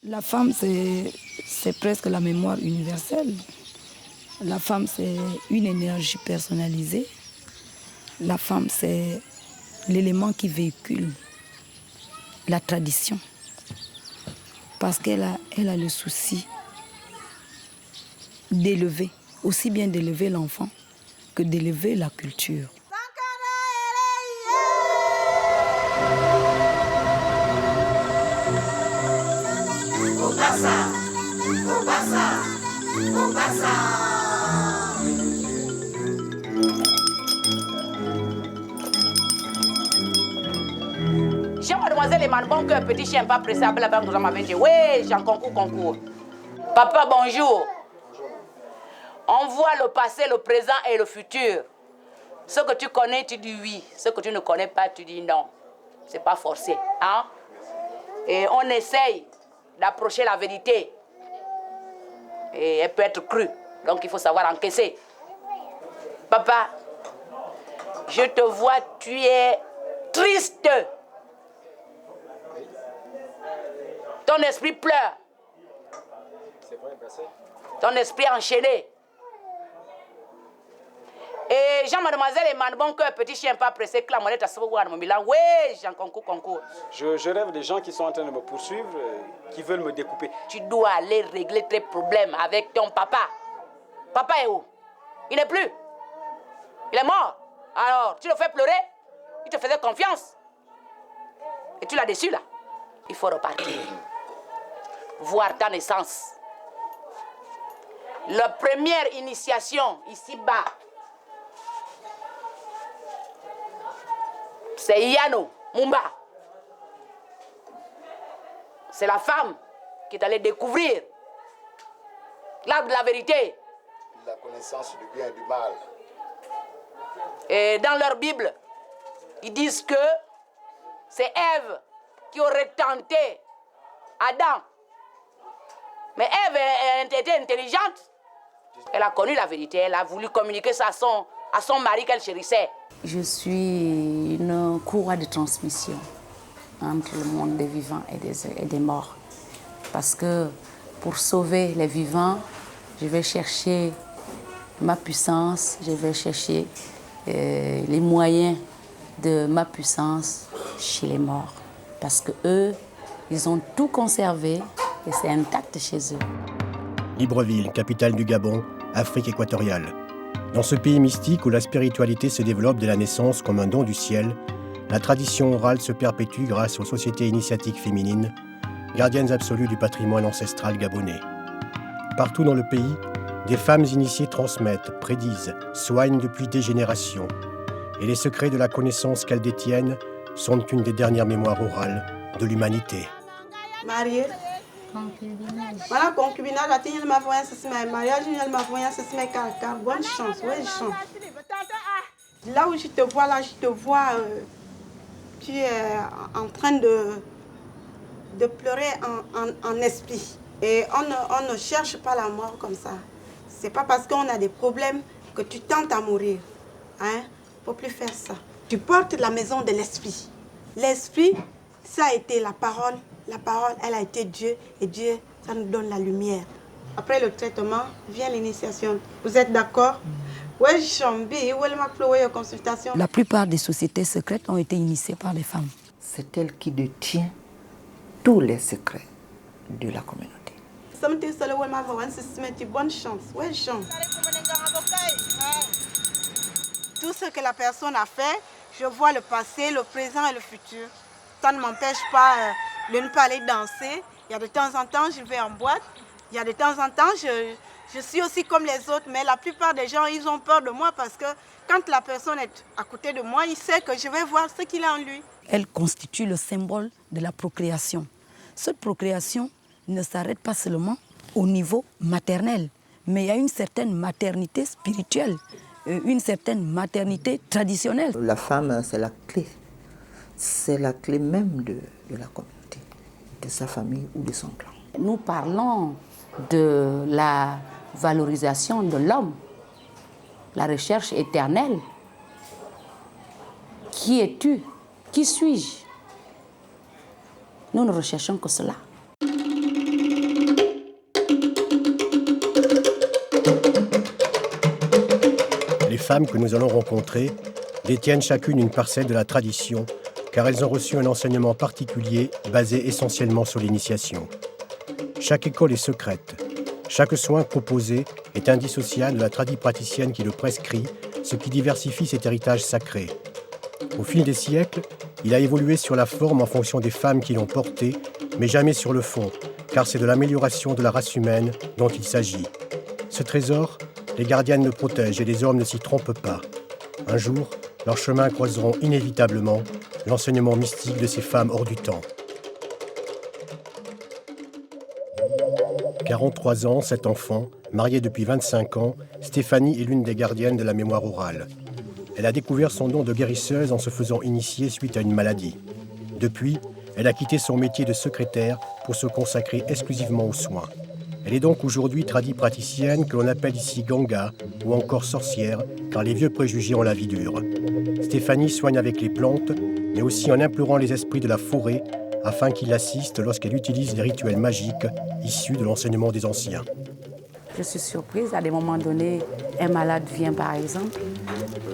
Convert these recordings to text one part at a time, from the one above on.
La femme, c'est presque la mémoire universelle. La femme, c'est une énergie personnalisée. La femme, c'est l'élément qui véhicule la tradition. Parce qu'elle a le souci d'élever, aussi bien d'élever l'enfant que d'élever la culture. Mademoiselle et Manon, que petit chien pas pressé à la banque, nous m'avait dit oui, j'ai un concours. Papa, bonjour. On voit le passé, le présent et le futur. Ce que tu connais, tu dis oui. Ce que tu ne connais pas, tu dis non. C'est pas forcé, hein? Et on essaye d'approcher la vérité. Et elle peut être crue. Donc il faut savoir encaisser. Papa, je te vois, tu es triste. Ton esprit pleure. Ton esprit enchaîné. Et Jean, mademoiselle et Manon, que petit chien pas pressé, que la monnaie à savoir mon bilan. Oui, j'ai un concours. Je rêve des gens qui sont en train de me poursuivre, qui veulent me découper. Tu dois aller régler tes problèmes avec ton papa. Papa est où? Il n'est plus. Il est mort. Alors, tu le fais pleurer? Il te faisait confiance. Et tu l'as déçu là. Il faut repartir. Voir ta naissance. La première initiation ici-bas, c'est Yano Mumba. C'est la femme qui est allée découvrir l'arbre de la vérité. La connaissance du bien et du mal. Et dans leur Bible, ils disent que c'est Ève qui aurait tenté Adam. Mais Ève était intelligente. Elle a connu la vérité. Elle a voulu communiquer ça à son mari qu'elle chérissait. Je suis une courroie de transmission entre le monde des vivants et des morts. Parce que pour sauver les vivants, je vais chercher ma puissance, je vais chercher les moyens de ma puissance chez les morts. Parce qu'eux, ils ont tout conservé et c'est intact chez eux. Libreville, capitale du Gabon, Afrique équatoriale. Dans ce pays mystique où la spiritualité se développe dès la naissance comme un don du ciel, la tradition orale se perpétue grâce aux sociétés initiatiques féminines, gardiennes absolues du patrimoine ancestral gabonais. Partout dans le pays, des femmes initiées transmettent, prédisent, soignent depuis des générations. Et les secrets de la connaissance qu'elles détiennent sont une des dernières mémoires orales de l'humanité. Mariée. Voilà, concubinage, il m'a voyé ce mariage, il m'a voyé ce car bonne chance, oui, chance. Là où je te vois, tu es en train de pleurer en esprit. Et on ne cherche pas la mort comme ça. C'est pas parce qu'on a des problèmes que tu tentes à mourir. Hein? Faut plus faire ça. Tu portes la maison de l'esprit. L'esprit, ça a été la parole. La parole, elle a été Dieu. Et Dieu, ça nous donne la lumière. Après le traitement, vient l'initiation. Vous êtes d'accord? La plupart des sociétés secrètes ont été initiées par les femmes. C'est elle qui détient tous les secrets de la communauté. Bonne chance. Ouais, chance. Tout ce que la personne a fait, je vois le passé, le présent et le futur. Ça ne m'empêche pas de ne pas aller danser. Il y a de temps en temps, je vais en boîte. Il y a de temps en temps, je suis aussi comme les autres. Mais la plupart des gens, ils ont peur de moi parce que quand la personne est à côté de moi, il sait que je vais voir ce qu'il a en lui. Elle constitue le symbole de la procréation. Cette procréation ne s'arrête pas seulement au niveau maternel, mais il y a une certaine maternité spirituelle, une certaine maternité traditionnelle. La femme, c'est la clé. C'est la clé même de la communauté, de sa famille ou de son clan. Nous parlons de la valorisation de l'homme, la recherche éternelle. Qui es-tu? Qui suis-je? Nous ne recherchons que cela. femmes que nous allons rencontrer détiennent chacune une parcelle de la tradition, car elles ont reçu un enseignement particulier basé essentiellement sur l'initiation. Chaque école est secrète. Chaque soin proposé est indissociable de la tradipraticienne qui le prescrit, ce qui diversifie cet héritage sacré. Au fil des siècles, il a évolué sur la forme en fonction des femmes qui l'ont porté, mais jamais sur le fond, car c'est de l'amélioration de la race humaine dont il s'agit. Ce trésor, les gardiennes le protègent et les hommes ne s'y trompent pas. Un jour, leurs chemins croiseront inévitablement l'enseignement mystique de ces femmes hors du temps. 43 ans, cet enfant, mariée depuis 25 ans, Stéphanie est l'une des gardiennes de la mémoire orale. Elle a découvert son don de guérisseuse en se faisant initier suite à une maladie. Depuis, elle a quitté son métier de secrétaire pour se consacrer exclusivement aux soins. Elle est donc aujourd'hui tradipraticienne que l'on appelle ici Ganga ou encore sorcière, car les vieux préjugés ont la vie dure. Stéphanie soigne avec les plantes, mais aussi en implorant les esprits de la forêt afin qu'ils l'assistent lorsqu'elle utilise les rituels magiques issus de l'enseignement des anciens. Je suis surprise, à des moments donnés, un malade vient par exemple,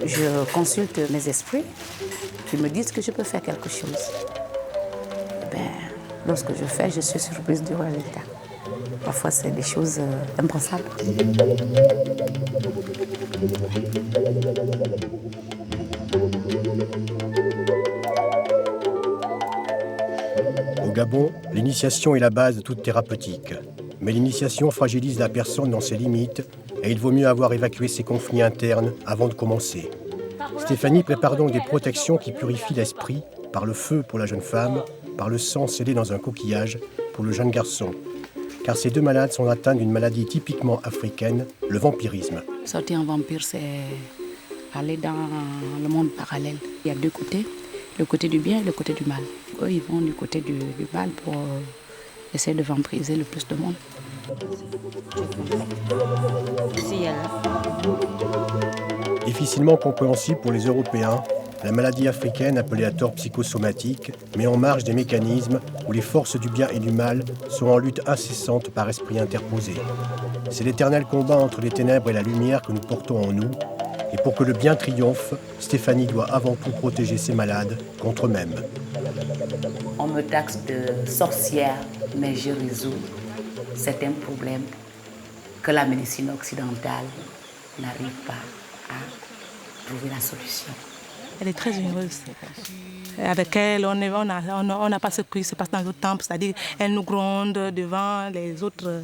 je consulte mes esprits, qui me disent que je peux faire quelque chose. Lorsque je fais, je suis surprise du résultat. Parfois, c'est des choses impensables. Au Gabon, l'initiation est la base de toute thérapeutique. Mais l'initiation fragilise la personne dans ses limites et il vaut mieux avoir évacué ses conflits internes avant de commencer. Stéphanie prépare donc des protections qui purifient l'esprit par le feu pour la jeune femme, par le sang scellé dans un coquillage pour le jeune garçon. Car ces deux malades sont atteints d'une maladie typiquement africaine, le vampirisme. Sortir un vampire, c'est aller dans le monde parallèle. Il y a deux côtés, le côté du bien et le côté du mal. Eux, ils vont du côté du mal pour essayer de vampiriser le plus de monde. Difficilement compréhensible pour les Européens, la maladie africaine, appelée à tort psychosomatique, met en marge des mécanismes où les forces du bien et du mal sont en lutte incessante par esprit interposé. C'est l'éternel combat entre les ténèbres et la lumière que nous portons en nous, et pour que le bien triomphe, Stéphanie doit avant tout protéger ses malades contre eux-mêmes. On me taxe de sorcière, mais je résous certains problèmes que la médecine occidentale n'arrive pas à trouver la solution. Elle est très généreuse. Avec elle, on n'a pas ce qui se passe dans notre temple, c'est-à-dire elle nous gronde devant les autres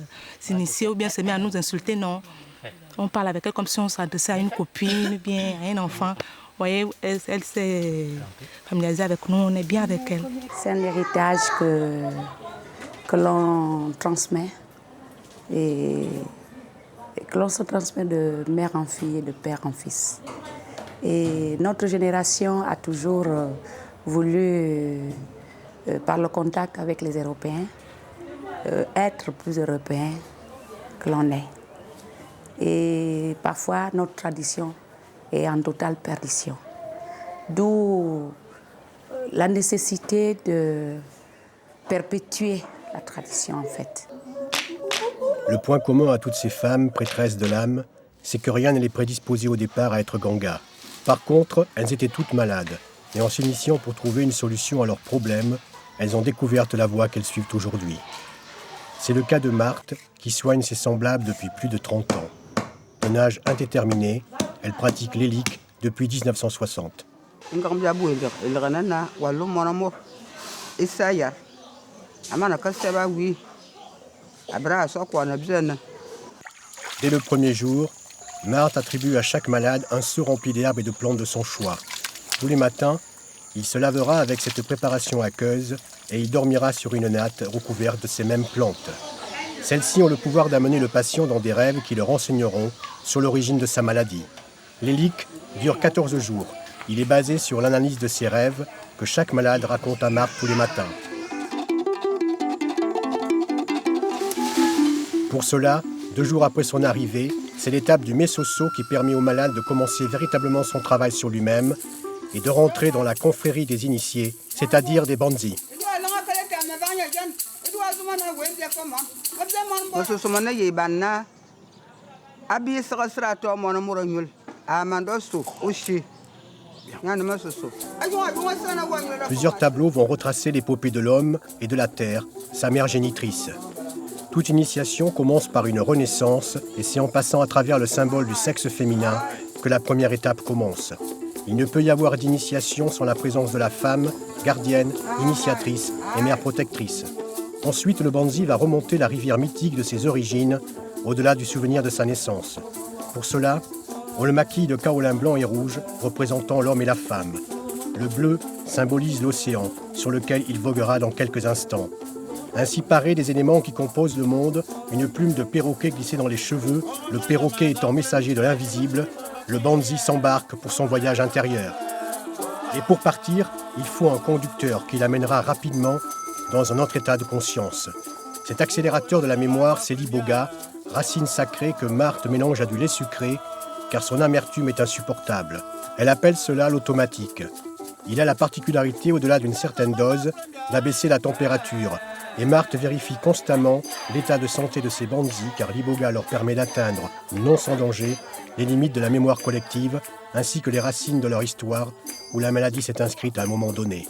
initiés ou bien se met à nous insulter, non. On parle avec elle comme si on s'adressait à une copine, bien à un enfant. Vous voyez, elle s'est familiarisée avec nous, on est bien avec elle. C'est un héritage que l'on transmet et que l'on se transmet de mère en fille et de père en fils. Et notre génération a toujours voulu, par le contact avec les Européens, être plus européen que l'on est. Et parfois, notre tradition est en totale perdition. D'où la nécessité de perpétuer la tradition, en fait. Le point commun à toutes ces femmes, prêtresses de l'âme, c'est que rien ne les prédisposait au départ à être Ganga. Par contre, elles étaient toutes malades, et en s'initiant pour trouver une solution à leurs problèmes, elles ont découvert la voie qu'elles suivent aujourd'hui. C'est le cas de Marthe, qui soigne ses semblables depuis plus de 30 ans. D'un âge indéterminé, elle pratique l'élique depuis 1960. Dès le premier jour, Marthe attribue à chaque malade un seau rempli d'herbes et de plantes de son choix. Tous les matins, il se lavera avec cette préparation aqueuse et il dormira sur une natte recouverte de ces mêmes plantes. Celles-ci ont le pouvoir d'amener le patient dans des rêves qui le renseigneront sur l'origine de sa maladie. L'élique dure 14 jours. Il est basé sur l'analyse de ses rêves que chaque malade raconte à Marthe tous les matins. Pour cela, 2 jours après son arrivée, c'est l'étape du Mesoso qui permet au malade de commencer véritablement son travail sur lui-même et de rentrer dans la confrérie des initiés, c'est-à-dire des bandits. Plusieurs tableaux vont retracer l'épopée de l'homme et de la terre, sa mère génitrice. Toute initiation commence par une renaissance et c'est en passant à travers le symbole du sexe féminin que la première étape commence. Il ne peut y avoir d'initiation sans la présence de la femme, gardienne, initiatrice et mère protectrice. Ensuite, le Banzi va remonter la rivière mythique de ses origines, au-delà du souvenir de sa naissance. Pour cela, on le maquille de kaolin blanc et rouge, représentant l'homme et la femme. Le bleu symbolise l'océan, sur lequel il voguera dans quelques instants. Ainsi parés des éléments qui composent le monde, une plume de perroquet glissée dans les cheveux, le perroquet étant messager de l'invisible, le Banzi s'embarque pour son voyage intérieur. Et pour partir, il faut un conducteur qui l'amènera rapidement dans un autre état de conscience. Cet accélérateur de la mémoire, c'est l'iboga, racine sacrée que Marthe mélange à du lait sucré, car son amertume est insupportable. Elle appelle cela l'automatique. Il a la particularité, au-delà d'une certaine dose, d'abaisser la température, et Marthe vérifie constamment l'état de santé de ses Banzi, car l'iboga leur permet d'atteindre, non sans danger, les limites de la mémoire collective, ainsi que les racines de leur histoire, où la maladie s'est inscrite à un moment donné.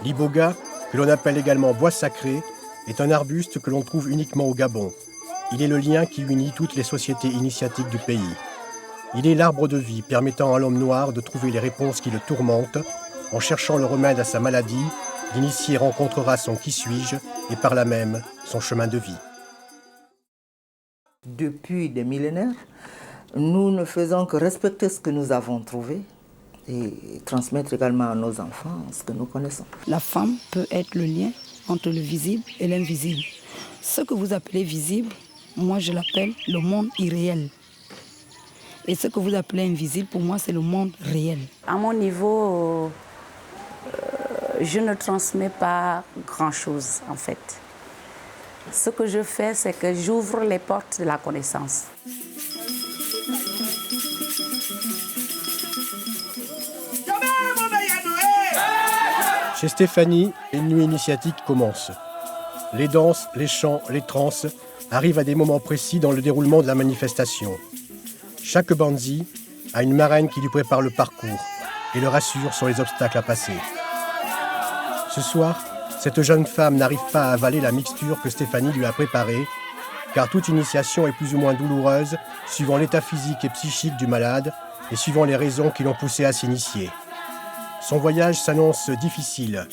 L'iboga, que l'on appelle également bois sacré, est un arbuste que l'on trouve uniquement au Gabon. Il est le lien qui unit toutes les sociétés initiatiques du pays. Il est l'arbre de vie permettant à l'homme noir de trouver les réponses qui le tourmentent. En cherchant le remède à sa maladie, l'initié rencontrera son qui suis-je et par là même son chemin de vie. Depuis des millénaires, nous ne faisons que respecter ce que nous avons trouvé et transmettre également à nos enfants ce que nous connaissons. La femme peut être le lien entre le visible et l'invisible. Ce que vous appelez visible, moi je l'appelle le monde irréel. Et ce que vous appelez invisible, pour moi, c'est le monde réel. À mon niveau, je ne transmets pas grand-chose, en fait. Ce que je fais, c'est que j'ouvre les portes de la connaissance. Chez Stéphanie, une nuit initiatique commence. Les danses, les chants, les transes arrivent à des moments précis dans le déroulement de la manifestation. Chaque Banzi a une marraine qui lui prépare le parcours et le rassure sur les obstacles à passer. Ce soir, cette jeune femme n'arrive pas à avaler la mixture que Stéphanie lui a préparée, car toute initiation est plus ou moins douloureuse suivant l'état physique et psychique du malade et suivant les raisons qui l'ont poussé à s'initier. Son voyage s'annonce difficile,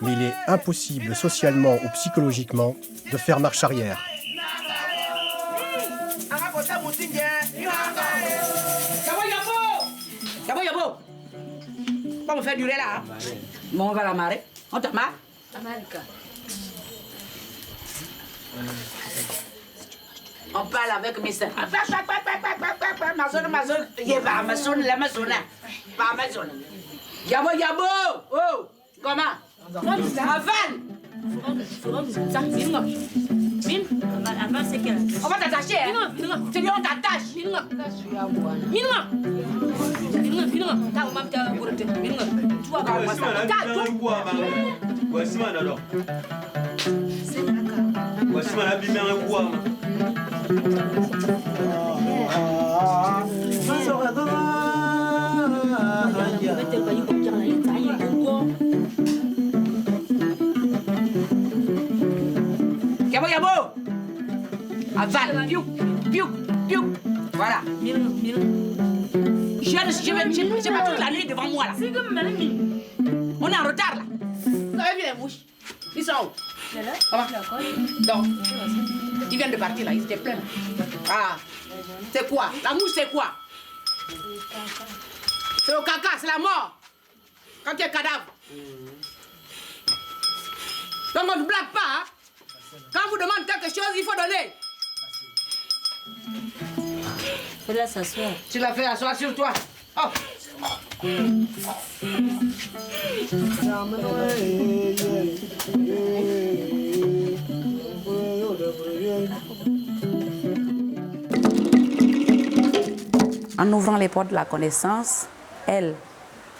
mais il est impossible socialement ou psychologiquement de faire marche arrière. On me fait durer là. Bon, on va la marrer. On te marre? On parle avec mes soeurs. Ma zone. Yabo. Oh, comment? Aval. On va t'attacher, hein? C'est lui, on t'attache. Yabo. Aval, piou. Voilà. Je vais toute la nuit devant moi là. On est en retard là. Vous avez vu les mouches? Ils sont où? Donc, ils viennent de partir là, ils étaient pleins. Ah, c'est quoi? La mouche c'est quoi? C'est au caca, c'est la mort. Quand tu es cadavre. Donc on ne blague pas, hein? Quand on vous demande quelque chose, il faut donner. Fais-la s'asseoir. Tu l'as fait asseoir sur toi. Oh. En ouvrant les portes de la connaissance, elle,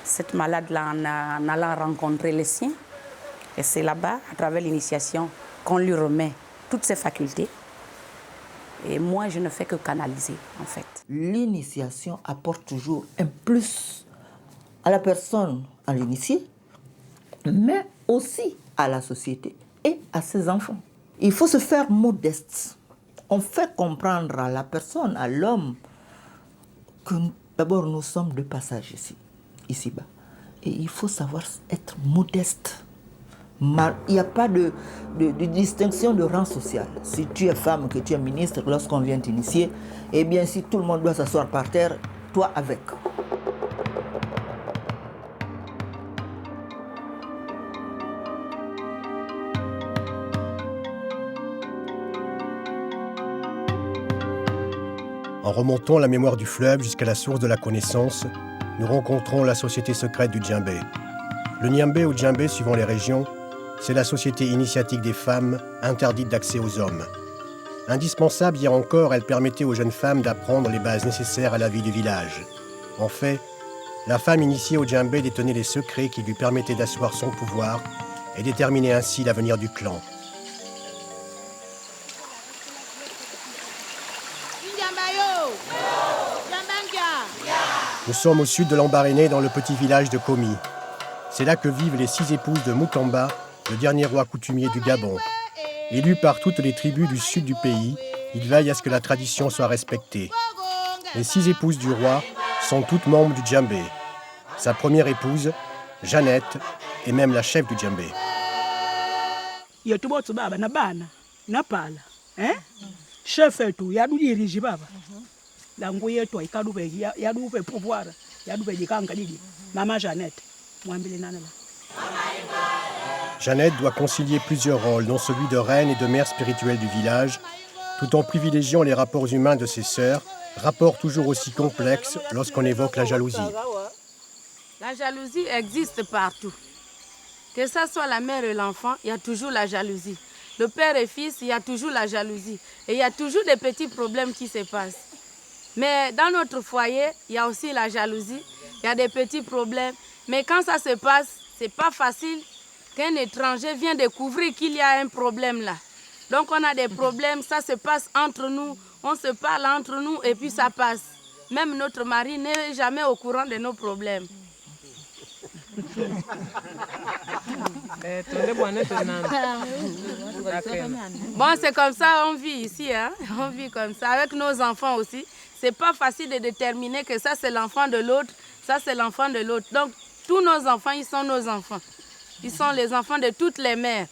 cette malade-là en allant rencontrer les siens. Et c'est là-bas, à travers l'initiation, qu'on lui remet toutes ses facultés. Et moi, je ne fais que canaliser, en fait. L'initiation apporte toujours un plus à la personne à l'initié, mais aussi à la société et à ses enfants. Il faut se faire modeste. On fait comprendre à la personne, à l'homme, que d'abord nous sommes de passage ici-bas. Et il faut savoir être modeste. Il n'y a pas de distinction de rang social. Si tu es femme, que tu es ministre, lorsqu'on vient t'initier, eh bien si tout le monde doit s'asseoir par terre, toi avec. En remontant la mémoire du fleuve jusqu'à la source de la connaissance, nous rencontrons la société secrète du Djembé. Le Niambé ou Djembé, suivant les régions, c'est la société initiatique des femmes interdite d'accès aux hommes. Indispensable hier encore, elle permettait aux jeunes femmes d'apprendre les bases nécessaires à la vie du village. En fait, la femme initiée au Djembé détenait les secrets qui lui permettaient d'asseoir son pouvoir et déterminer ainsi l'avenir du clan. Nous sommes au sud de l'Ambaréné, dans le petit village de Komi. C'est là que vivent les 6 épouses de Moutamba, le dernier roi coutumier du Gabon. Élu par toutes les tribus du sud du pays, il veille à ce que la tradition soit respectée. Les 6 épouses du roi sont toutes membres du Djembé. Sa première épouse, Jeannette, est même la chef du Djembé. Chef tu ya du dirige baba. La nguye to ikadupe ya dupe pouvoir, ya dupe dikanga didi. Maman Jeannette, mwambile nana la. Jeannette doit concilier plusieurs rôles, dont celui de reine et de mère spirituelle du village, tout en privilégiant les rapports humains de ses sœurs, rapports toujours aussi complexes lorsqu'on évoque la jalousie. La jalousie existe partout. Que ce soit la mère et l'enfant, il y a toujours la jalousie. Le père et fils, il y a toujours la jalousie. Et il y a toujours des petits problèmes qui se passent. Mais dans notre foyer, il y a aussi la jalousie. Il y a des petits problèmes. Mais quand ça se passe, c'est pas facile qu'un étranger vienne découvrir qu'il y a un problème là. Donc on a des problèmes, ça se passe entre nous. On se parle entre nous et puis ça passe. Même notre mari n'est jamais au courant de nos problèmes. Bon, c'est comme ça, on vit ici, hein? On vit comme ça, avec nos enfants aussi. C'est pas facile de déterminer que ça c'est l'enfant de l'autre, ça c'est l'enfant de l'autre. Donc, tous nos enfants, ils sont nos enfants. Ils sont les enfants de toutes les mères.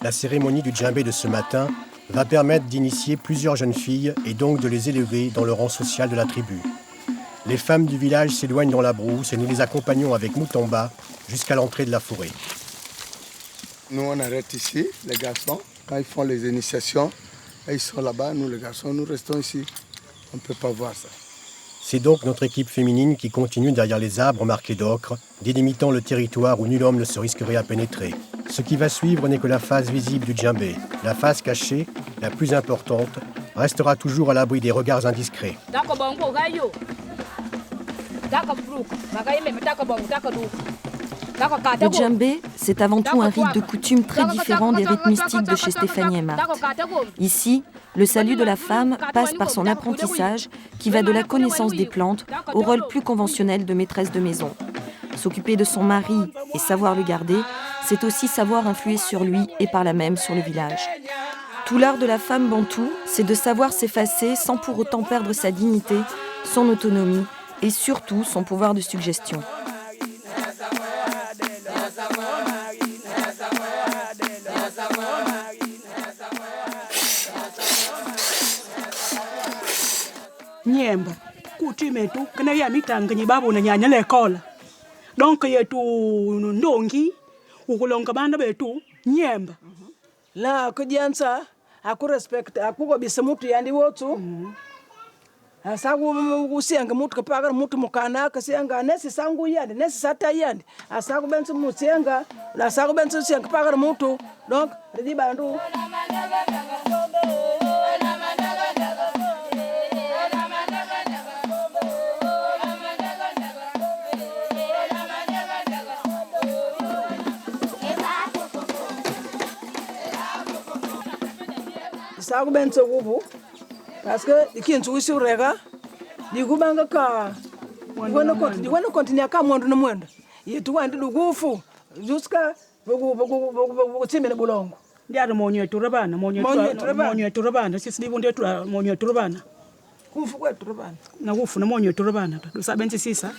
La cérémonie du Djembé de ce matin va permettre d'initier plusieurs jeunes filles et donc de les élever dans le rang social de la tribu. Les femmes du village s'éloignent dans la brousse et nous les accompagnons avec Moutamba jusqu'à l'entrée de la forêt. Nous, on arrête ici, les garçons. Quand ils font les initiations, ils sont là-bas. Nous, les garçons, nous restons ici. On ne peut pas voir ça. C'est donc notre équipe féminine qui continue derrière les arbres marqués d'ocre, délimitant le territoire où nul homme ne se risquerait à pénétrer. Ce qui va suivre n'est que la face visible du Djembé. La face cachée, la plus importante, restera toujours à l'abri des regards indiscrets. Le djembé, c'est avant tout un rite de coutume très différent des rites mystiques de chez Stéphanie et Marthe. Ici, le salut de la femme passe par son apprentissage qui va de la connaissance des plantes au rôle plus conventionnel de maîtresse de maison. S'occuper de son mari et savoir le garder, c'est aussi savoir influer sur lui et par là même sur le village. Tout l'art de la femme bantoue, c'est de savoir s'effacer sans pour autant perdre sa dignité, son autonomie et surtout son pouvoir de suggestion. Nyemba, coutume yetu kana ya mitanganye babu na nyanya lekola donc yetu ndongi ukulonga bana betu nyemba la kujianza aku respect aku ko bisa mutu yandi wotu asagu usianga mutu kapaga mutu mukana kasianga nesi sangu yandi nesi sata yandi asagu bensu musianga la asagu bensu sianga paga mutu donc redi bandu sagu benso gubu parce que ikintu usiurega digubanga ka digwana continue ka mwandu na mwenda yetu wandi dugufu juska bugu timene bulongo ndiaro monyo turabana monyo turabana sisi ndibunde tu monyo turabana kufu kwetu turabana na kufu na monyo turabana dusabenzi sisa.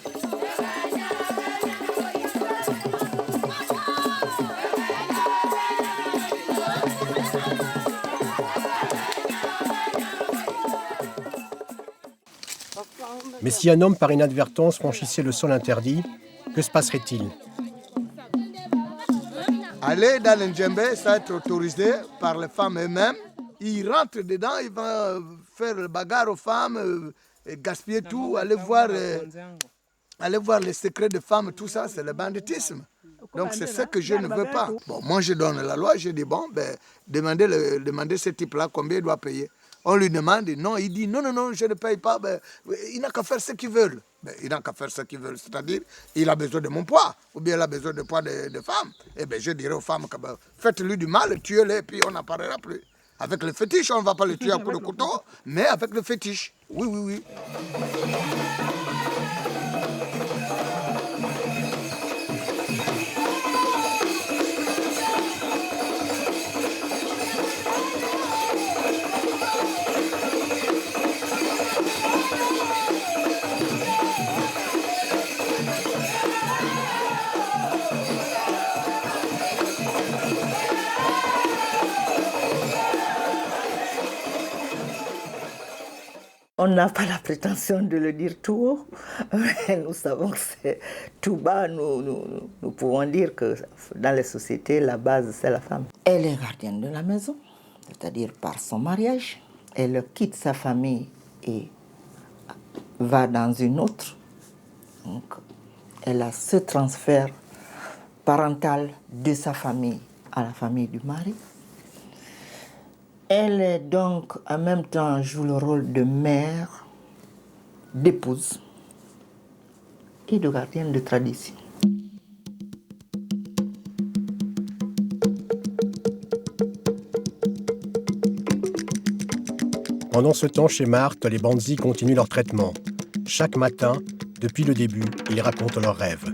Mais si un homme par inadvertance franchissait le sol interdit, que se passerait-il? Aller dans le djembé, ça va être autorisé par les femmes elles-mêmes. Ils rentrent dedans, ils vont faire le bagarre aux femmes, gaspiller tout, aller voir les secrets des femmes, tout ça, c'est le banditisme. Donc c'est ce que je ne veux pas. Bon, moi je donne la loi, je dis bon, ben, demandez ce type-là combien il doit payer. On lui demande, non, il dit non, je ne paye pas, ben, il n'a qu'à faire ce qu'il veut. Ben, il n'a qu'à faire ce qu'il veut, c'est-à-dire, il a besoin de mon poids, ou bien il a besoin du poids de femmes. Eh bien, je dirais aux femmes, ben, faites-lui du mal, tuez-les, et puis on n'en parlera plus. Avec le fétiche, on ne va pas le tuer à coups de couteau, mais avec le fétiche. Oui. On n'a pas la prétention de le dire tout haut, mais nous savons que c'est tout bas. Nous pouvons dire que dans les sociétés, la base, c'est la femme. Elle est gardienne de la maison, c'est-à-dire par son mariage. Elle quitte sa famille et va dans une autre. Donc, elle a ce transfert parental de sa famille à la famille du mari. Elle est donc, en même temps, joue le rôle de mère, d'épouse et de gardienne de tradition. Pendant ce temps, chez Marthe, les Bandzi continuent leur traitement. Chaque matin, depuis le début, ils racontent leurs rêves.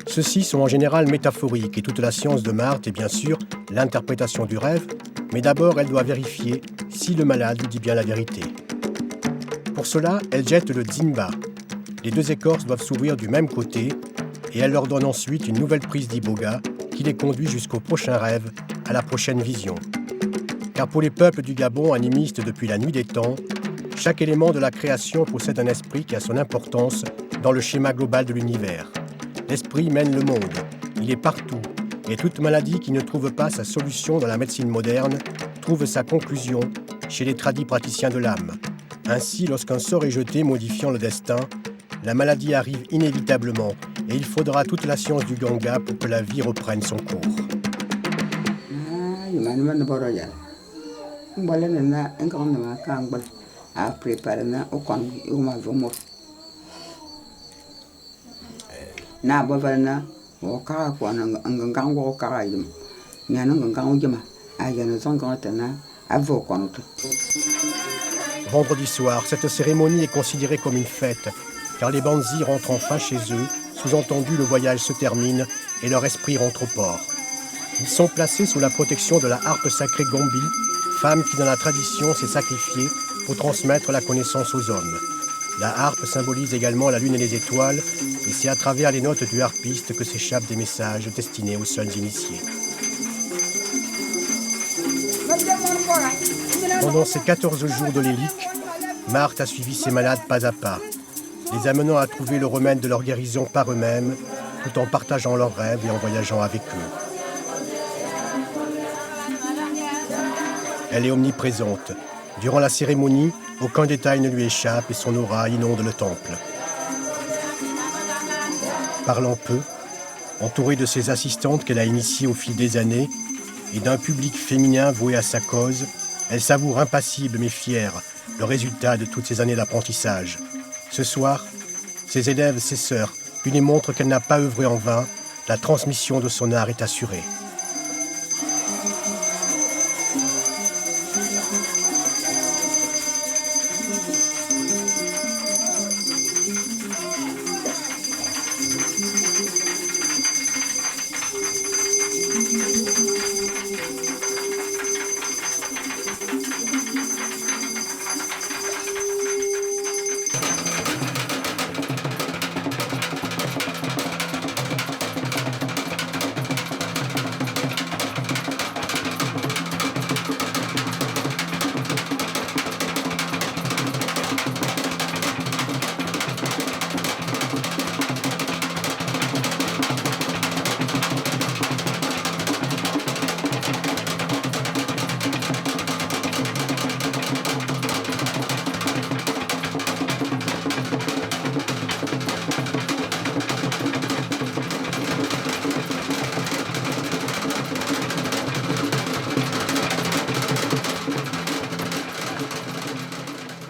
Ceux-ci sont en général métaphoriques et toute la science de Marthe est bien sûr l'interprétation du rêve, mais d'abord elle doit vérifier si le malade dit bien la vérité. Pour cela, elle jette le dzimba. Les deux écorces doivent s'ouvrir du même côté et elle leur donne ensuite une nouvelle prise d'iboga qui les conduit jusqu'au prochain rêve, à la prochaine vision. Car pour les peuples du Gabon, animistes depuis la nuit des temps, chaque élément de la création possède un esprit qui a son importance dans le schéma global de l'univers. L'esprit mène le monde, il est partout, et toute maladie qui ne trouve pas sa solution dans la médecine moderne trouve sa conclusion chez les tradis praticiens de l'âme. Ainsi, lorsqu'un sort est jeté modifiant le destin, la maladie arrive inévitablement et il faudra toute la science du Ganga pour que la vie reprenne son cours. Vendredi soir, cette cérémonie est considérée comme une fête, car les Bandzi rentrent enfin chez eux, sous-entendu le voyage se termine et leur esprit rentre au port. Ils sont placés sous la protection de la harpe sacrée Gombi, femme qui dans la tradition s'est sacrifiée pour transmettre la connaissance aux hommes. La harpe symbolise également la lune et les étoiles, et c'est à travers les notes du harpiste que s'échappent des messages destinés aux seuls initiés. Pendant ces 14 jours de l'élite, Marthe a suivi ses malades pas à pas. les amenant à trouver le remède de leur guérison par eux-mêmes, tout en partageant leurs rêves et en voyageant avec eux. Elle est omniprésente. Durant la cérémonie, aucun détail ne lui échappe et son aura inonde le temple. Parlant peu, entourée de ses assistantes qu'elle a initiées au fil des années et d'un public féminin voué à sa cause, elle savoure impassible mais fière le résultat de toutes ces années d'apprentissage. Ce soir, ses élèves, ses sœurs, lui démontrent qu'elle n'a pas œuvré en vain, la transmission de son art est assurée.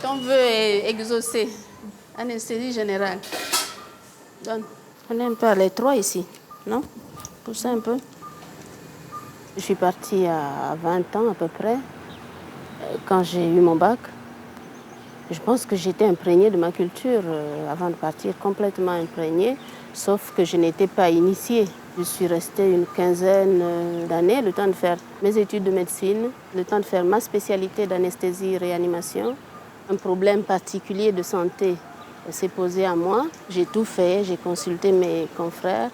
On veut exaucer, anesthésie générale. Donne. On est un peu à l'étroit ici, non? Poussez un peu. Je suis partie à 20 ans à peu près, quand j'ai eu mon bac. Je pense que j'étais imprégnée de ma culture avant de partir, complètement imprégnée, sauf que je n'étais pas initiée. Je suis restée une quinzaine d'années, le temps de faire mes études de médecine, le temps de faire ma spécialité d'anesthésie-réanimation. Un problème particulier de santé s'est posé à moi. J'ai tout fait, j'ai consulté mes confrères,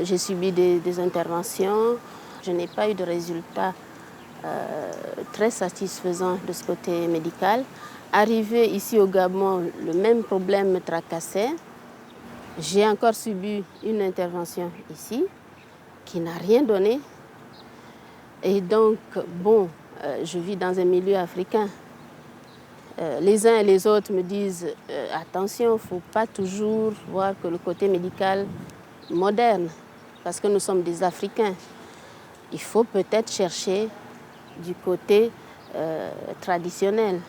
j'ai subi des interventions. Je n'ai pas eu de résultats très satisfaisants de ce côté médical. Arrivé ici au Gabon, le même problème me tracassait. J'ai encore subi une intervention ici qui n'a rien donné. Et donc, bon, je vis dans un milieu africain. Les uns et les autres me disent attention, il ne faut pas toujours voir que le côté médical moderne, parce que nous sommes des Africains. Il faut peut-être chercher du côté traditionnel.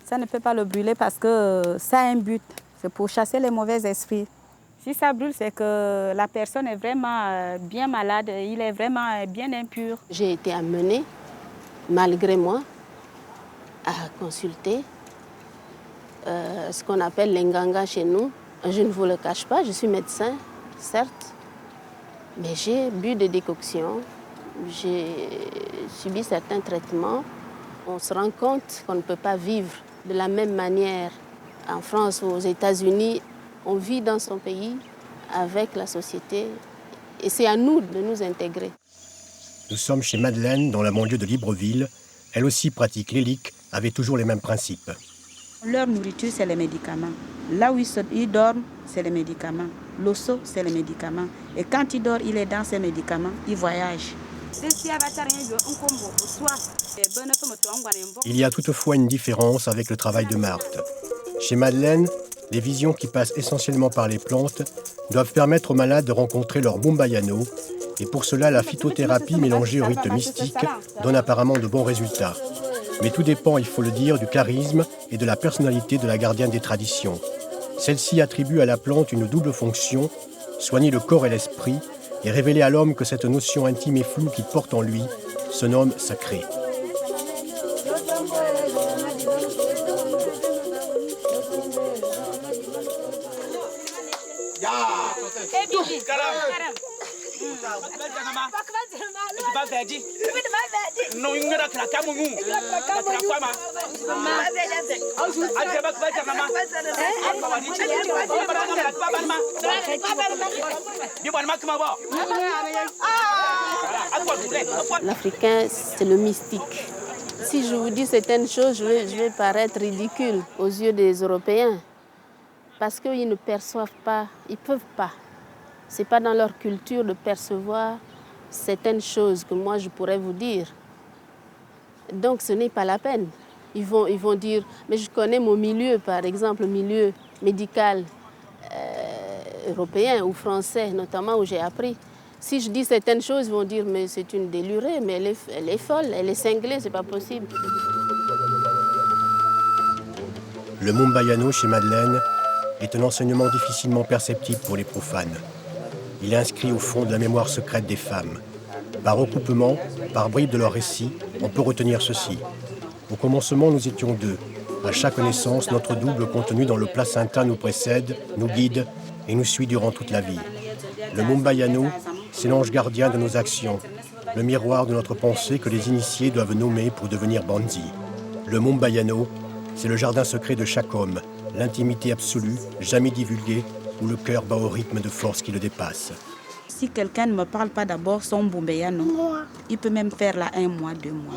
Ça ne peut pas le brûler parce que ça a un but, c'est pour chasser les mauvais esprits. Si ça brûle, c'est que la personne est vraiment bien malade, il est vraiment bien impur. J'ai été amenée, malgré moi, à consulter ce qu'on appelle l'enganga chez nous. Je ne vous le cache pas, je suis médecin, certes, mais j'ai bu des décoctions, j'ai subi certains traitements. On se rend compte qu'on ne peut pas vivre de la même manière en France ou aux États-Unis. On vit dans son pays avec la société et c'est à nous de nous intégrer. Nous sommes chez Madeleine, dans la banlieue de Libreville. Elle aussi pratique l'hélique, avec toujours les mêmes principes. Leur nourriture, c'est les médicaments. Là où ils dorment, c'est les médicaments. L'osso, c'est les médicaments. Et quand il dort, il est dans ses médicaments, il voyage. Il y a toutefois une différence avec le travail de Marthe. Chez Madeleine, les visions qui passent essentiellement par les plantes doivent permettre aux malades de rencontrer leur Bumbayano, et pour cela, la phytothérapie mélangée au rite mystique donne apparemment de bons résultats. Mais tout dépend, il faut le dire, du charisme et de la personnalité de la gardienne des traditions. Celle-ci attribue à la plante une double fonction, soigner le corps et l'esprit, et révéler à l'homme que cette notion intime et floue qu'il porte en lui se nomme sacré. L'Africain, c'est le mystique. Si je vous dis certaines choses, je vais paraître ridicule aux yeux des Européens. Parce qu'ils ne perçoivent pas, ils ne peuvent pas. Ce n'est pas dans leur culture de percevoir certaines choses que moi je pourrais vous dire. Donc ce n'est pas la peine. Ils vont dire, mais je connais mon milieu, par exemple, le milieu médical européen ou français, notamment où j'ai appris. Si je dis certaines choses, ils vont dire, mais c'est une délurée, mais elle est folle, elle est cinglée, c'est pas possible. Le Mumbayano chez Madeleine est un enseignement difficilement perceptible pour les profanes. Il est inscrit au fond de la mémoire secrète des femmes. Par recoupement, par bribes de leur récit, on peut retenir ceci. Au commencement, nous étions deux. À chaque naissance, notre double contenu dans le placenta nous précède, nous guide et nous suit durant toute la vie. Le Mumbayano, c'est l'ange gardien de nos actions, le miroir de notre pensée que les initiés doivent nommer pour devenir bandits. Le Mumbayano, c'est le jardin secret de chaque homme, l'intimité absolue, jamais divulguée, où le cœur bat au rythme de force qui le dépasse. Si quelqu'un ne me parle pas d'abord son Mumbayano, il peut même faire là 1 mois, 2 mois.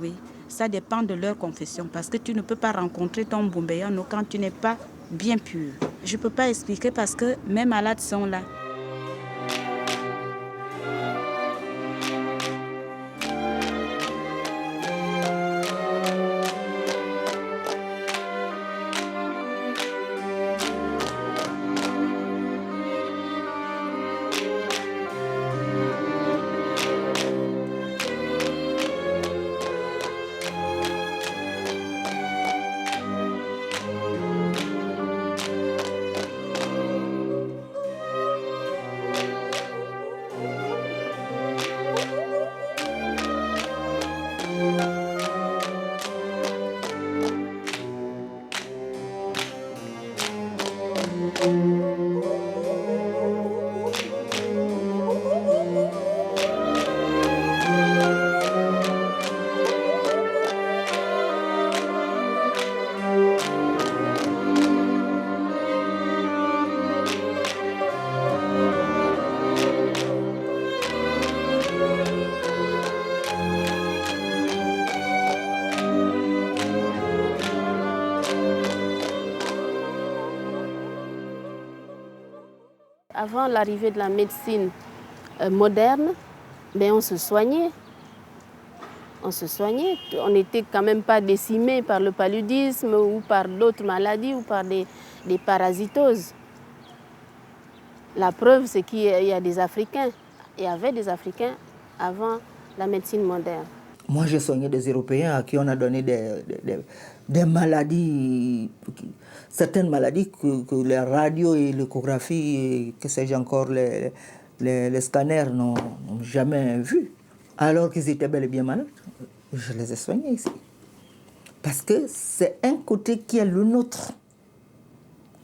Oui, ça dépend de leur confession, parce que tu ne peux pas rencontrer ton Mumbayano quand tu n'es pas bien pur. Je ne peux pas expliquer parce que mes malades sont là. Avant l'arrivée de la médecine moderne, ben on se soignait. On se soignait. On n'était quand même pas décimé par le paludisme ou par d'autres maladies ou par des parasitoses. La preuve, c'est qu'il y a des Africains. Il y avait des Africains avant la médecine moderne. Moi, j'ai soigné des Européens à qui on a donné des maladies, certaines maladies que les radios et l'échographie, que sais-je encore, les scanners n'ont jamais vues. Alors qu'ils étaient bel et bien malades. Je les ai soignés ici. Parce que c'est un côté qui est le nôtre,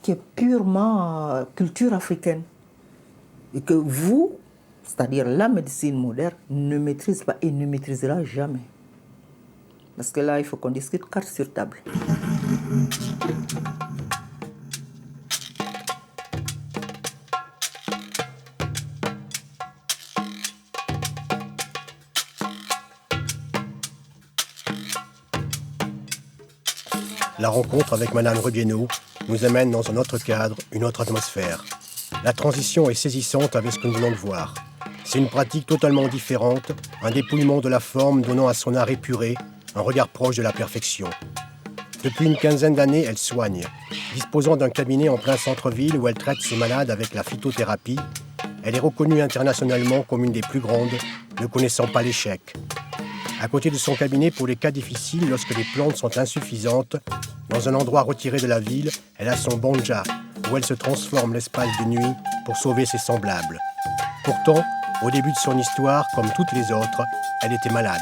qui est purement culture africaine. Et que vous, c'est-à-dire la médecine moderne, ne maîtrise pas et ne maîtrisera jamais. Parce que là, il faut qu'on discute carte sur table. La rencontre avec Madame Regueneau nous amène dans un autre cadre, une autre atmosphère. La transition est saisissante avec ce que nous venons de voir. C'est une pratique totalement différente, un dépouillement de la forme donnant à son art épuré un regard proche de la perfection. Depuis une quinzaine d'années, elle soigne. Disposant d'un cabinet en plein centre-ville où elle traite ses malades avec la phytothérapie, elle est reconnue internationalement comme une des plus grandes, ne connaissant pas l'échec. À côté de son cabinet pour les cas difficiles, lorsque les plantes sont insuffisantes, dans un endroit retiré de la ville, elle a son banja, où elle se transforme l'espace de nuit pour sauver ses semblables. Pourtant, au début de son histoire, comme toutes les autres, elle était malade.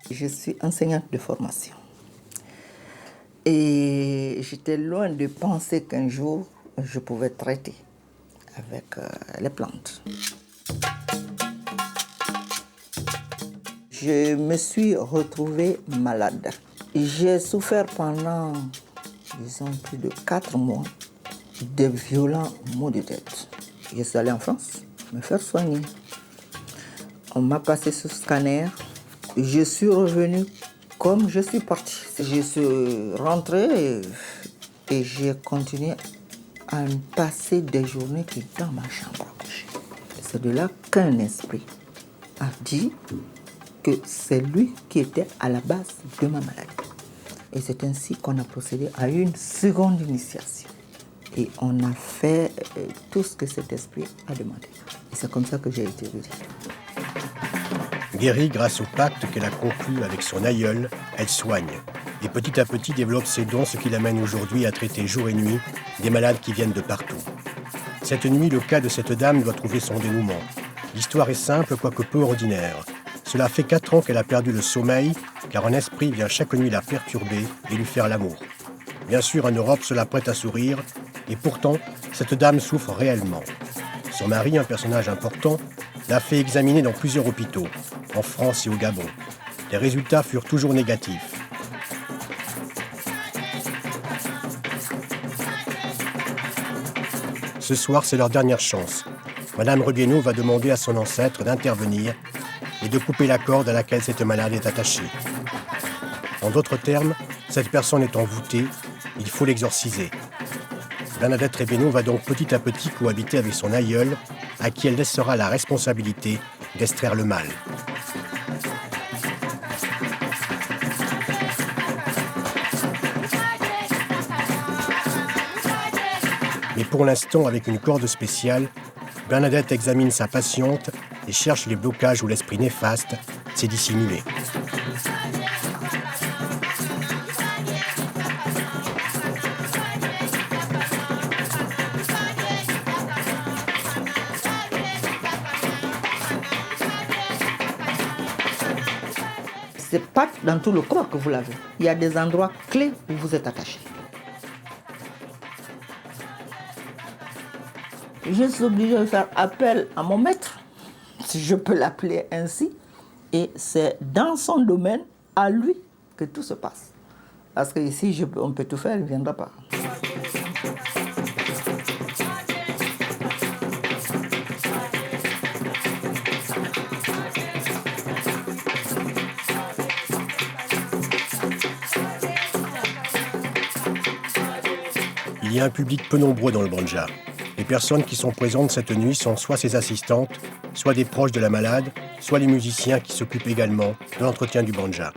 Je suis enseignante de formation. Et j'étais loin de penser qu'un jour, je pouvais traiter avec les plantes. Je me suis retrouvée malade. J'ai souffert pendant, disons, plus de 4 mois de violents maux de tête. Je suis allée en France me faire soigner. On m'a passé ce scanner. Je suis revenue comme je suis partie. Je suis rentrée et j'ai continué à passer des journées dans ma chambre à coucher. C'est de là qu'un esprit a dit que c'est lui qui était à la base de ma maladie. Et c'est ainsi qu'on a procédé à une seconde initiation. Et on a fait tout ce que cet esprit a demandé. Et c'est comme ça que j'ai été guérie. Guérie grâce au pacte qu'elle a conclu avec son aïeul, elle soigne. Et petit à petit développe ses dons, ce qui l'amène aujourd'hui à traiter jour et nuit des malades qui viennent de partout. Cette nuit, le cas de cette dame doit trouver son dénouement. L'histoire est simple, quoique peu ordinaire. Cela fait 4 ans qu'elle a perdu le sommeil, car un esprit vient chaque nuit la perturber et lui faire l'amour. Bien sûr, en Europe, cela prête à sourire, et pourtant, cette dame souffre réellement. Son mari, un personnage important, l'a fait examiner dans plusieurs hôpitaux, en France et au Gabon. Les résultats furent toujours négatifs. Ce soir, c'est leur dernière chance. Madame Reguénaud va demander à son ancêtre d'intervenir et de couper la corde à laquelle cette malade est attachée. En d'autres termes, cette personne est envoûtée, il faut l'exorciser. Bernadette Reguénaud va donc petit à petit cohabiter avec son aïeul, à qui elle laissera la responsabilité d'extraire le mal. Mais pour l'instant, avec une corde spéciale, Bernadette examine sa patiente et cherche les blocages où l'esprit néfaste s'est dissimulé. C'est pas dans tout le corps que vous l'avez. Il y a des endroits clés où vous êtes attaché. Je suis obligée de faire appel à mon maître, si je peux l'appeler ainsi, et c'est dans son domaine, à lui, que tout se passe. Parce qu'ici, on peut tout faire, il ne viendra pas. Il y a un public peu nombreux dans le Banja. Les personnes qui sont présentes cette nuit sont soit ses assistantes, soit des proches de la malade, soit les musiciens qui s'occupent également de l'entretien du Banja.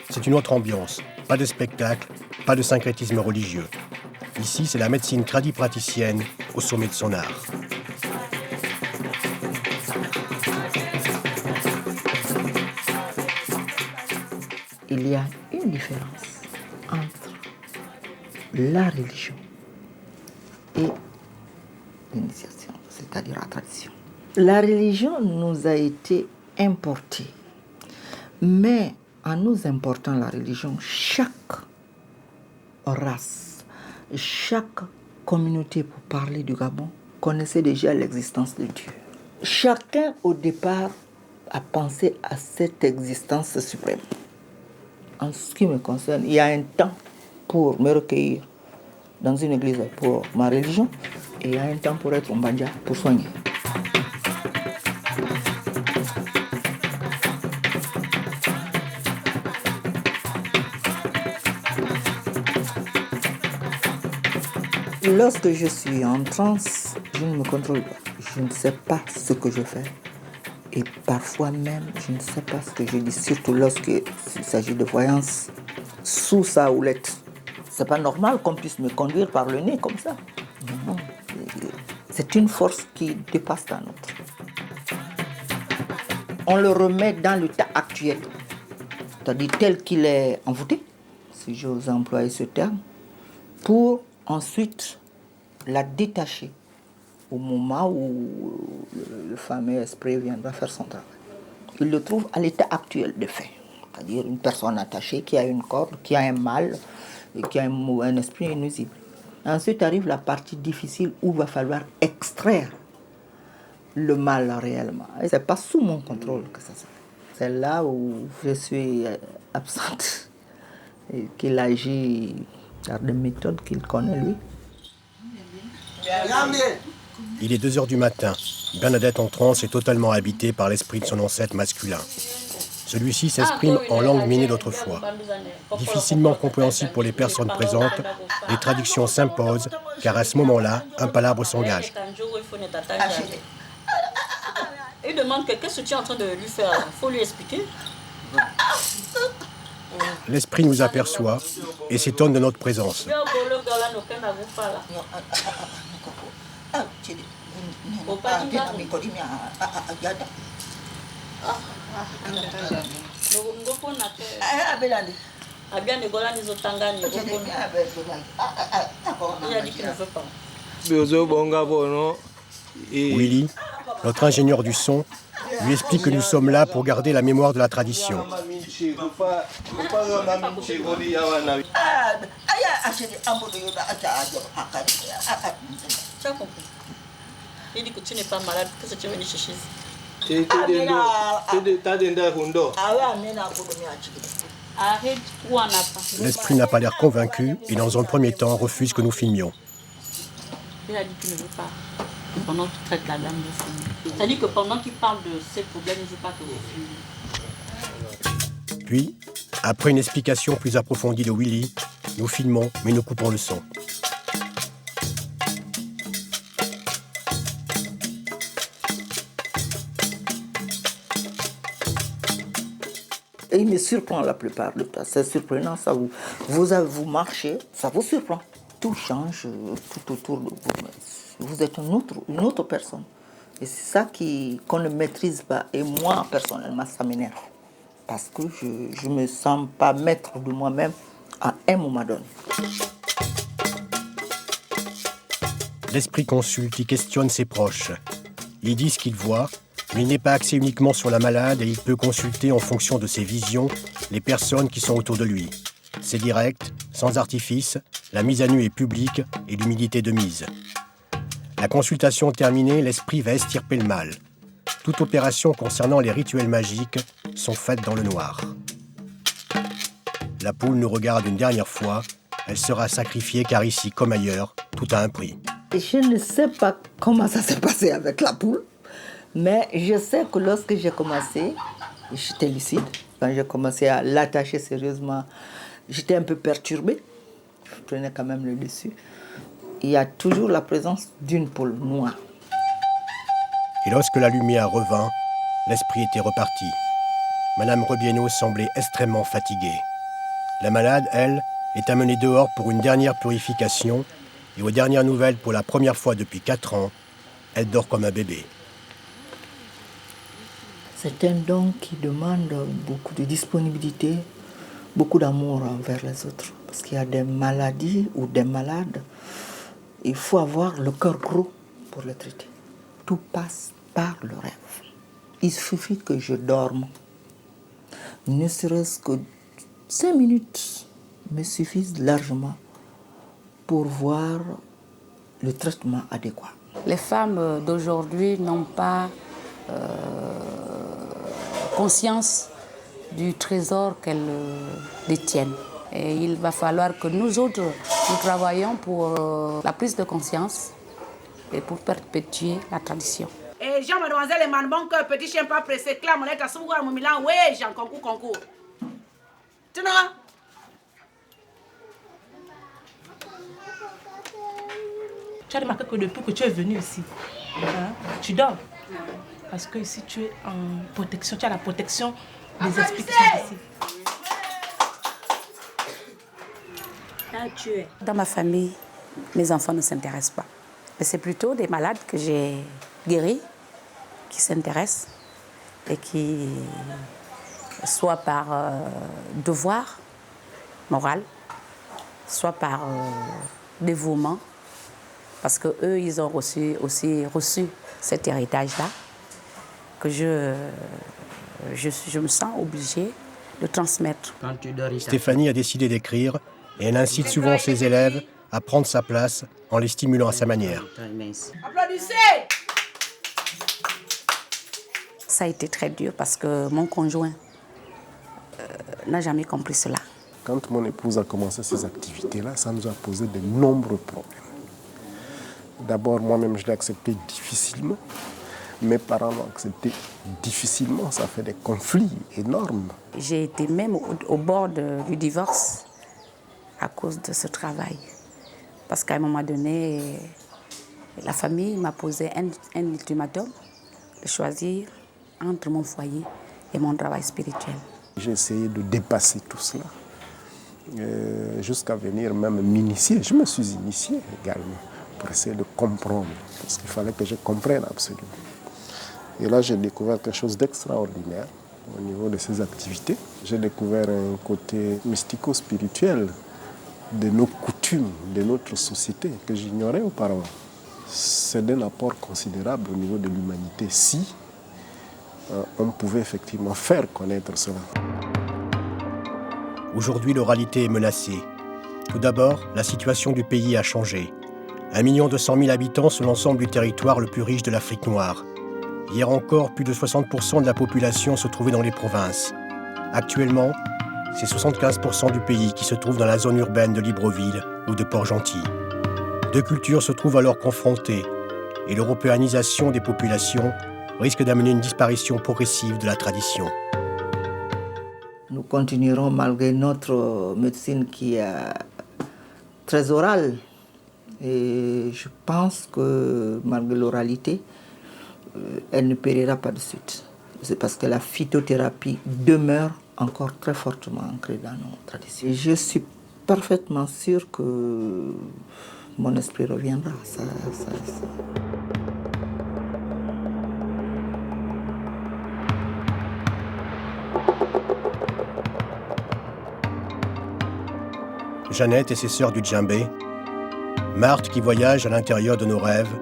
C'est une autre ambiance, pas de spectacle, pas de syncrétisme religieux. Ici, c'est la médecine tradipraticienne au sommet de son art. Il y a une différence entre la religion et l'initiation, c'est-à-dire la tradition. La religion nous a été importée, mais en nous important la religion, chaque race, chaque communauté, pour parler du Gabon, connaissait déjà l'existence de Dieu. Chacun, au départ, a pensé à cette existence suprême. En ce qui me concerne, il y a un temps pour me recueillir dans une église pour ma religion, et il y a un temps pour être en Banja, pour soigner. Lorsque je suis en transe, je ne me contrôle pas. Je ne sais pas ce que je fais. Et parfois même, je ne sais pas ce que je dis, surtout lorsqu'il s'agit de voyance sous sa houlette. C'est pas normal qu'on puisse me conduire par le nez comme ça. Non. C'est une force qui dépasse la nôtre. On le remet dans l'état actuel, c'est-à-dire tel qu'il est envoûté, si j'ose employer ce terme, pour ensuite la détacher au moment où le fameux esprit viendra faire son travail. Il le trouve à l'état actuel de fait. c'est-à-dire une personne attachée qui a une corde, qui a un mal, et qui a un esprit inusible. Ensuite arrive la partie difficile où il va falloir extraire le mal réellement. Et ce n'est pas sous mon contrôle que ça se fait. C'est là où je suis absente et qu'il agit par des méthodes qu'il connaît lui. Il est 2 heures du matin. Bernadette en transe est totalement habitée par l'esprit de son ancêtre masculin. Celui-ci s'exprime en langue minée d'autrefois. Difficilement compréhensible pour les personnes présentes, les traductions s'imposent, car à ce moment-là, un palabre s'engage. Il demande qu'est-ce que tu es en train de lui faire. Il faut lui expliquer. L'esprit nous aperçoit et s'étonne de notre présence. Willy, notre ingénieur du son, lui explique que nous sommes là pour garder la mémoire de la tradition. Il dit que tu n'es pas malade, qu'est-ce que tu es venu chercher ici? L'esprit n'a pas l'air convaincu et dans un premier temps refuse que nous filmions. Il a dit qu'il ne veut pas. Pendant qu'il traite la dame de film. C'est-à-dire que pendant qu'il parle de ses problèmes, il ne veut pas que vous filmiez. Puis, après une explication plus approfondie de Willy, nous filmons mais nous coupons le son. Et il me surprend la plupart du temps. C'est surprenant, ça vous marchez, ça vous surprend. Tout change tout autour de vous. Vous êtes une autre personne. Et c'est ça qu'on ne maîtrise pas. Et moi, personnellement, ça m'énerve. Parce que je ne me sens pas maître de moi-même à un moment donné. L'esprit consulte, il questionne ses proches. Il dit ce qu'il voit, mais il n'est pas axé uniquement sur la malade et il peut consulter en fonction de ses visions les personnes qui sont autour de lui. C'est direct, sans artifice, la mise à nu est publique et l'humilité de mise. La consultation terminée, l'esprit va estirper le mal. Toute opération concernant les rituels magiques sont faites dans le noir. La poule nous regarde une dernière fois. Elle sera sacrifiée car ici, comme ailleurs, tout a un prix. Je ne sais pas comment ça s'est passé avec la poule, mais je sais que lorsque j'ai commencé, j'étais lucide. Quand j'ai commencé à l'attacher sérieusement, j'étais un peu perturbée. Je prenais quand même le dessus. Il y a toujours la présence d'une poule noire. Et lorsque la lumière revint, l'esprit était reparti. Madame Rebieno semblait extrêmement fatiguée. La malade, elle, est amenée dehors pour une dernière purification et aux dernières nouvelles, pour la première fois depuis 4 ans, elle dort comme un bébé. C'est un don qui demande beaucoup de disponibilité, beaucoup d'amour envers les autres. Parce qu'il y a des maladies ou des malades, il faut avoir le cœur gros pour les traiter. Tout passe par le rêve. Il suffit que je dorme. Ne serait-ce que 5 minutes me suffisent largement pour voir le traitement adéquat. Les femmes d'aujourd'hui n'ont pas conscience du trésor qu'elles détiennent. Et il va falloir que nous autres, nous travaillions pour la prise de conscience et pour perpétuer la tradition. Et Jean, mademoiselle et man, bon cœur, petit chien pas pressé, clame, on est à Soumougar, mon Milan, ouais, Jean, concours. Tu n'as? Tu as remarqué que depuis que tu es venu ici, tu dors. Parce que ici, tu es en protection, tu as la protection des esprits qui sont ici. Dans ma famille, mes enfants ne s'intéressent pas. Mais c'est plutôt des malades que j'ai guéris qui s'intéressent et qui, soit par devoir moral, soit par dévouement, parce qu'eux, ils ont aussi reçu cet héritage-là, que je me sens obligée le transmettre. Stéphanie a décidé d'écrire et elle incite souvent ses élèves à prendre sa place en les stimulant à sa manière. Applaudissez! Ça a été très dur parce que mon conjoint n'a jamais compris cela. Quand mon épouse a commencé ces activités-là, ça nous a posé de nombreux problèmes. D'abord, moi-même, je l'ai accepté difficilement. Mes parents l'ont accepté difficilement. Ça fait des conflits énormes. J'ai été même au bord du divorce à cause de ce travail. Parce qu'à un moment donné, la famille m'a posé un ultimatum de choisir entre mon foyer et mon travail spirituel. J'ai essayé de dépasser tout cela, jusqu'à venir même m'initier. Je me suis initié également pour essayer de comprendre, parce qu'il fallait que je comprenne absolument. Et là, j'ai découvert quelque chose d'extraordinaire au niveau de ces activités. J'ai découvert un côté mystico-spirituel de nos coutumes, de notre société, que j'ignorais auparavant. C'est d'un apport considérable au niveau de l'humanité si on pouvait effectivement faire connaître cela. Aujourd'hui, l'oralité est menacée. Tout d'abord, la situation du pays a changé. 1 200 000 habitants sur l'ensemble du territoire le plus riche de l'Afrique noire. Hier encore, plus de 60% de la population se trouvait dans les provinces. Actuellement, c'est 75% du pays qui se trouve dans la zone urbaine de Libreville ou de Port-Gentil. Deux cultures se trouvent alors confrontées et l'européanisation des populations risque d'amener une disparition progressive de la tradition. Nous continuerons malgré notre médecine qui est très orale. Et je pense que malgré l'oralité, elle ne périra pas de suite. C'est parce que la phytothérapie demeure encore très fortement ancrée dans nos traditions. Et je suis parfaitement sûre que mon esprit reviendra. Jeannette et ses sœurs du djembé, Marthe qui voyage à l'intérieur de nos rêves,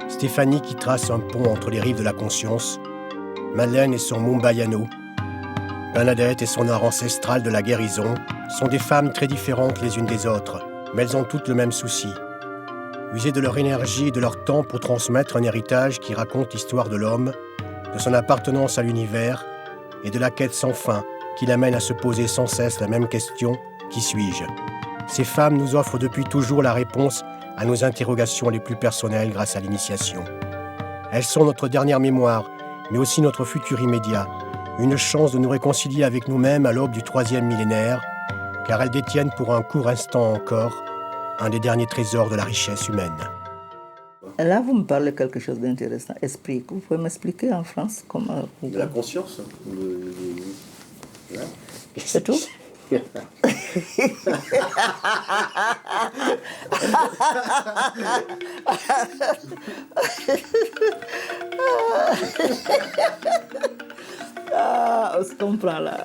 Stéphanie qui trace un pont entre les rives de la conscience, Madeleine et son Mumbayano, Bernadette et son art ancestral de la guérison sont des femmes très différentes les unes des autres, mais elles ont toutes le même souci. User de leur énergie et de leur temps pour transmettre un héritage qui raconte l'histoire de l'homme, de son appartenance à l'univers et de la quête sans fin qui l'amène à se poser sans cesse la même question: qui suis-je ? Ces femmes nous offrent depuis toujours la réponse à nos interrogations les plus personnelles grâce à l'initiation. Elles sont notre dernière mémoire, mais aussi notre futur immédiat, une chance de nous réconcilier avec nous-mêmes à l'aube du 3e millénaire, car elles détiennent pour un court instant encore un des derniers trésors de la richesse humaine. Là, vous me parlez de quelque chose d'intéressant. Esprit, vous pouvez m'expliquer en France comment... De la conscience. C'est tout? Ah, on se comprend là.